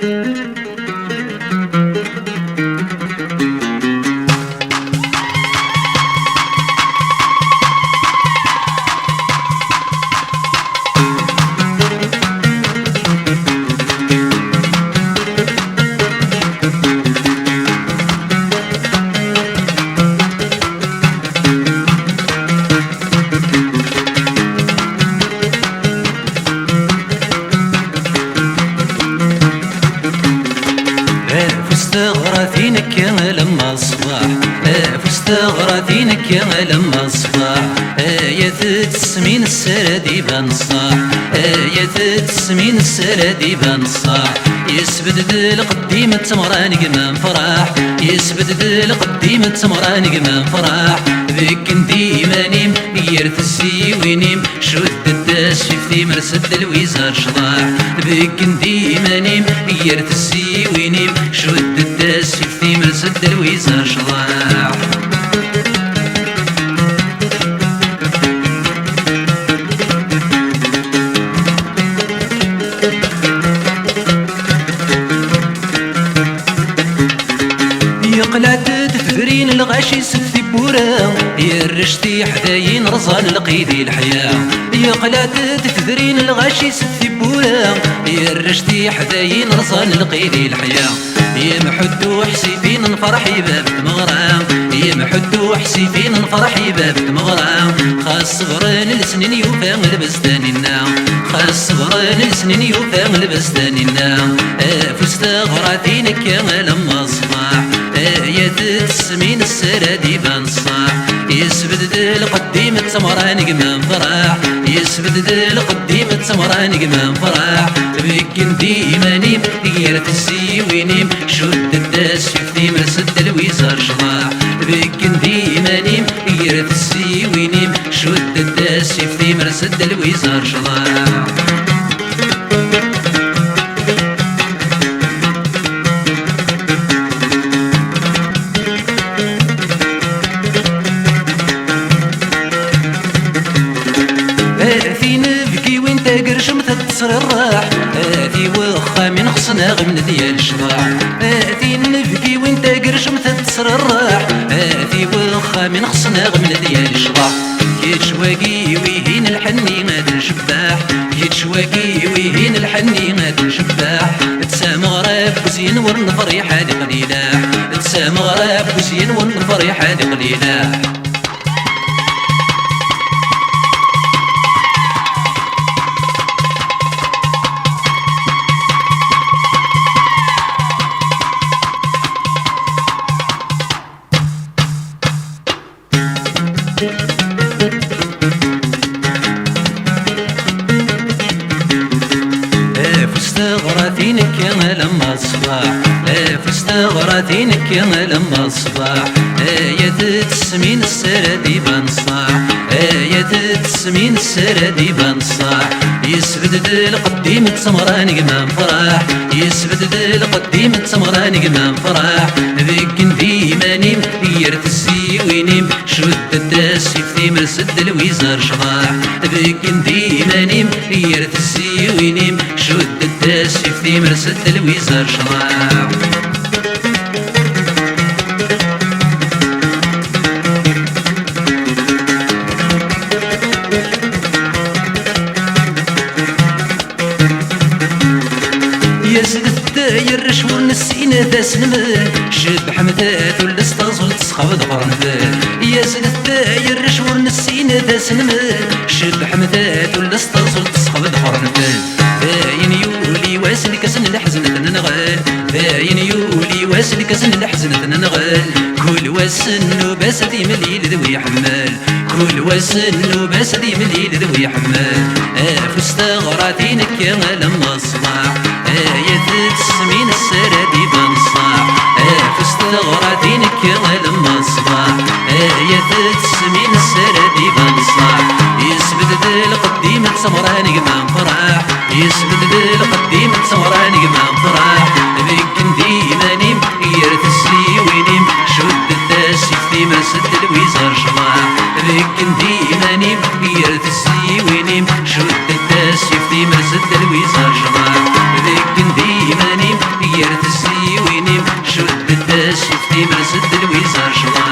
فستغرثينك يا لما الصباح، فستغرثينك يا لما الصباح، يا تسمين السرادي بان الصاح، يا تسمين السرادي بان الصاح، يسبد القديم التمران قمام فرح، يسبد القديم التمران قمام فرح، ذيك انتي مانيم يرث السيوينيم شد الداس في مرسد الويزار شضاح، ذيك انتي مانيم يرث السيوينيم شد الداس في مرسد الويزار شضاح. يقلعت تثرين الغاشي سفي بورا، يا الرشتي حداين رزان القيدي الحياة، يقلعت تثرين الغاشي سفي بورا، يا الرشتي حداين رزان القيدي الحياة، يا محدو حسيفين نفرح باب مغرام، يا محدو حسيفين نفرح باب مغرام، خاص صبرين السنين يوفى البستاننا، خاص صبرين السنين يوفى البستاننا، فستغرثينك يا لما الصباح، يا تسمين السرادي بان الصاح، يسبد القديم التمران قمام فرح، يسبد القديم التمران قمام فرح، بك انتي مانيم يرث السيوينيم شد الداس في مرسد الويزار شضاح، بك انتي مانيم يرث السيوينيم شد الداس في مرسد الويزار شضاح. في نبكي وانت قرشم تتصر الراح، في وخا من خصنا غمن ديال الشراح، في نبكي وانت قرشم تتصر الراح، في وخا من خصنا غمن ديال الشراح، يتشواقي ويهين الحني غاد الشباح، يتشواقي ويهين الحني غاد الشباح، تسامى غراب وزين والنفر حادي قليلاح، تسامى غراب وزين والنفر حادي قليلاح. فستغرثينك يا لما الصباح، فستغرثينك يا لما الصباح، يا تسمين السرادي بان الصاح، يا تسمين السرادي بان الصاح، يسبد القديم التمران قمام فرح، يسبد القديم التمران قمام فرح، ذيك انتي مانيم يرث السيوينيم شد الداس في مرسد الويزار شضاح، ذيك انتي مانيم يرث السيوينيم شد الداس في مرسد الويزار شضاح. يا سيد الداير شور نسينا ذا سلمان شد حمدات ولا استغزل تسخب دقرنفان، يا سيد الداير شور نسينا ذا سلمان شد حمدات ولا استغزل تسخب دقرنفان، باين يولي واسل كسن الحزنة ننغال، باين يولي واسل كسن الحزنة ننغال، كل واسن وباسدي مليل ذوي حمال، كل واسن وباسدي مليل ذوي حمال، فستغرثينك يا لما الصباح، يا تسمين السرادي بان الصاح، فستغرثينك يا لما الصباح، يا تسمين السرادي بان الصاح، يسبد القديم التمران قمام فرح، يسبد القديم التمران قمام فرح، ذيك انتي مانيم يرث السيوينيم شد الداس في مرسد الويزار شضاح، ذيك انتي مانيم يرث السيوينيم شد الداس في مرسد الويزار شضاح، ذيك انتي مانيم الصفتي مرسد الويزار شوار